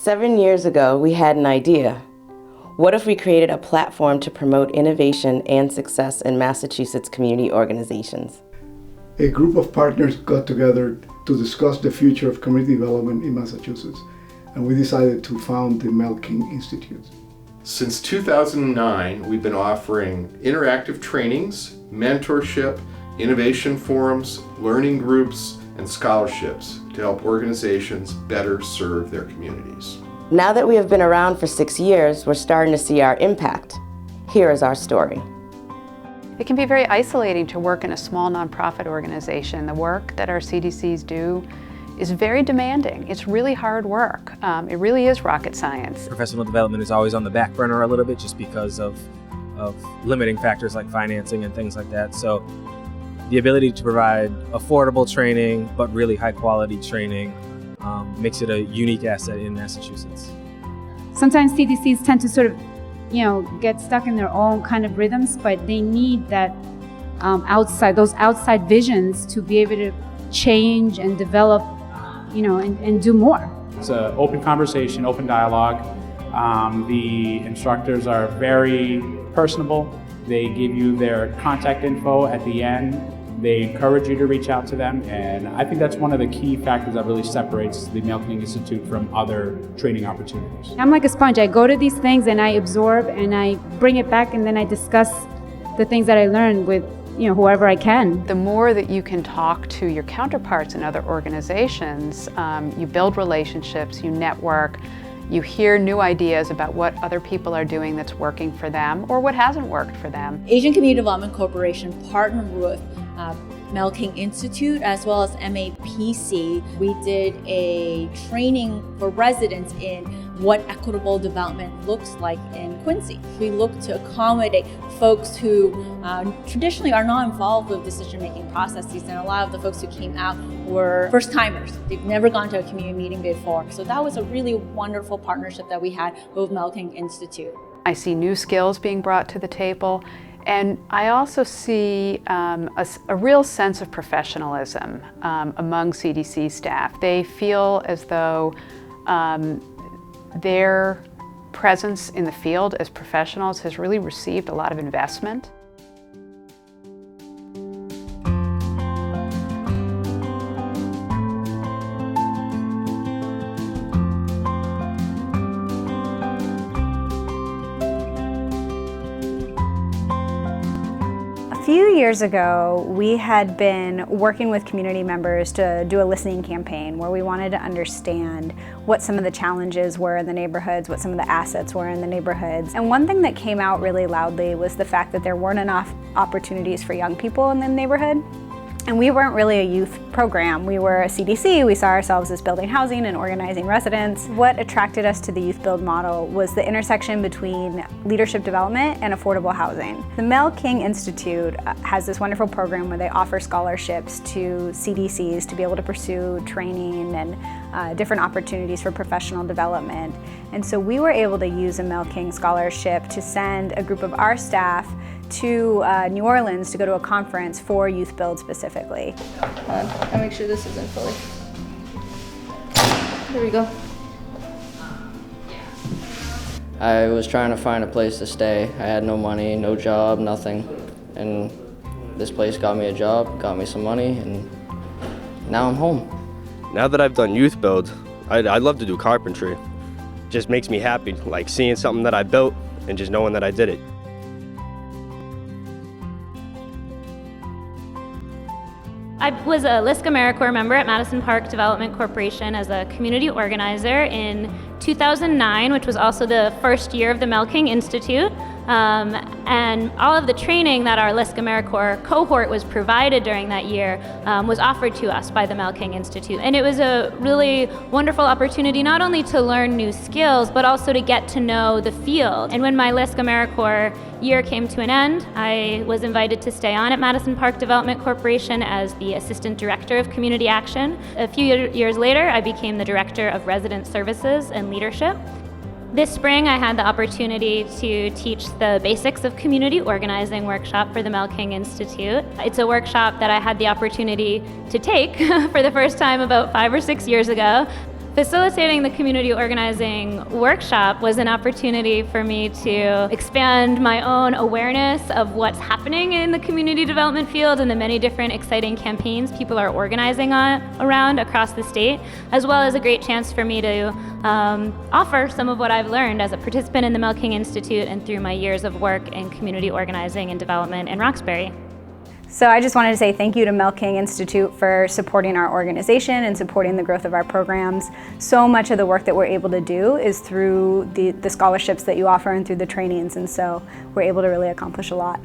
7 years ago, we had an idea. What if we created a platform to promote innovation and success in Massachusetts community organizations? A group of partners got together to discuss the future of community development in Massachusetts, and we decided to found the Mel King Institute. Since 2009, we've been offering interactive trainings, mentorship, innovation forums, learning groups, and scholarships to help organizations better serve their communities. Now that we have been around for 6 years, we're starting to see our impact. Here is our story. It can be very isolating to work in a small nonprofit organization. The work that our CDCs do is very demanding. It's really hard work. It really is rocket science. Professional development is always on the back burner a little bit just because of limiting factors like financing and things like that. So the ability to provide affordable training, but really high quality training, makes it a unique asset in Massachusetts. Sometimes CDCs tend to sort of, get stuck in their own kind of rhythms, but they need that those outside visions to be able to change and develop, and do more. It's an open conversation, open dialogue. The instructors are very personable. They give you their contact info at the end. They encourage you to reach out to them, and I think that's one of the key factors that really separates the Mel King Institute from other training opportunities. I'm like a sponge. I go to these things and I absorb and I bring it back, and then I discuss the things that I learned with whoever I can. The more that you can talk to your counterparts in other organizations, you build relationships, you network, you hear new ideas about what other people are doing that's working for them or what hasn't worked for them. Asian Community Development Corporation partnered with Mel King Institute as well as MAPC. We did a training for residents in what equitable development looks like in Quincy. We look to accommodate folks who traditionally are not involved with decision-making processes, and a lot of the folks who came out were first-timers. They've never gone to a community meeting before. So that was a really wonderful partnership that we had with Mel King Institute. I see new skills being brought to the table, and I also see a real sense of professionalism among CDC staff. They feel as though their presence in the field as professionals has really received a lot of investment. A few years ago, we had been working with community members to do a listening campaign where we wanted to understand what some of the challenges were in the neighborhoods, what some of the assets were in the neighborhoods. And one thing that came out really loudly was the fact that there weren't enough opportunities for young people in the neighborhood. And we weren't really a youth program. We were a CDC. We saw ourselves as building housing and organizing residents. What attracted us to the Youth Build model was the intersection between leadership development and affordable housing. The Mel King Institute has this wonderful program where they offer scholarships to CDCs to be able to pursue training and different opportunities for professional development. And so we were able to use a Mel King scholarship to send a group of our staff to New Orleans to go to a conference for Youth Build specifically. I'll make sure this isn't fully. There we go. I was trying to find a place to stay. I had no money, no job, nothing. And this place got me a job, got me some money, and now I'm home. Now that I've done Youth Build, I'd love to do carpentry. Just makes me happy, like seeing something that I built and just knowing that I did it. I was a LISC AmeriCorps member at Madison Park Development Corporation as a community organizer in 2009, which was also the first year of the Mel King Institute. And all of the training that our LISC AmeriCorps cohort was provided during that year was offered to us by the Mel King Institute. And it was a really wonderful opportunity not only to learn new skills, but also to get to know the field. And when my LISC AmeriCorps year came to an end, I was invited to stay on at Madison Park Development Corporation as the Assistant Director of Community Action. A few years later, I became the Director of Resident Services and Leadership. This spring, I had the opportunity to teach the Basics of Community Organizing workshop for the Mel King Institute. It's a workshop that I had the opportunity to take for the first time about 5 or 6 years ago. Facilitating the community organizing workshop was an opportunity for me to expand my own awareness of what's happening in the community development field and the many different exciting campaigns people are organizing around across the state, as well as a great chance for me to offer some of what I've learned as a participant in the Mel King Institute and through my years of work in community organizing and development in Roxbury. So I just wanted to say thank you to Mel King Institute for supporting our organization and supporting the growth of our programs. So much of the work that we're able to do is through the scholarships that you offer and through the trainings, and so we're able to really accomplish a lot.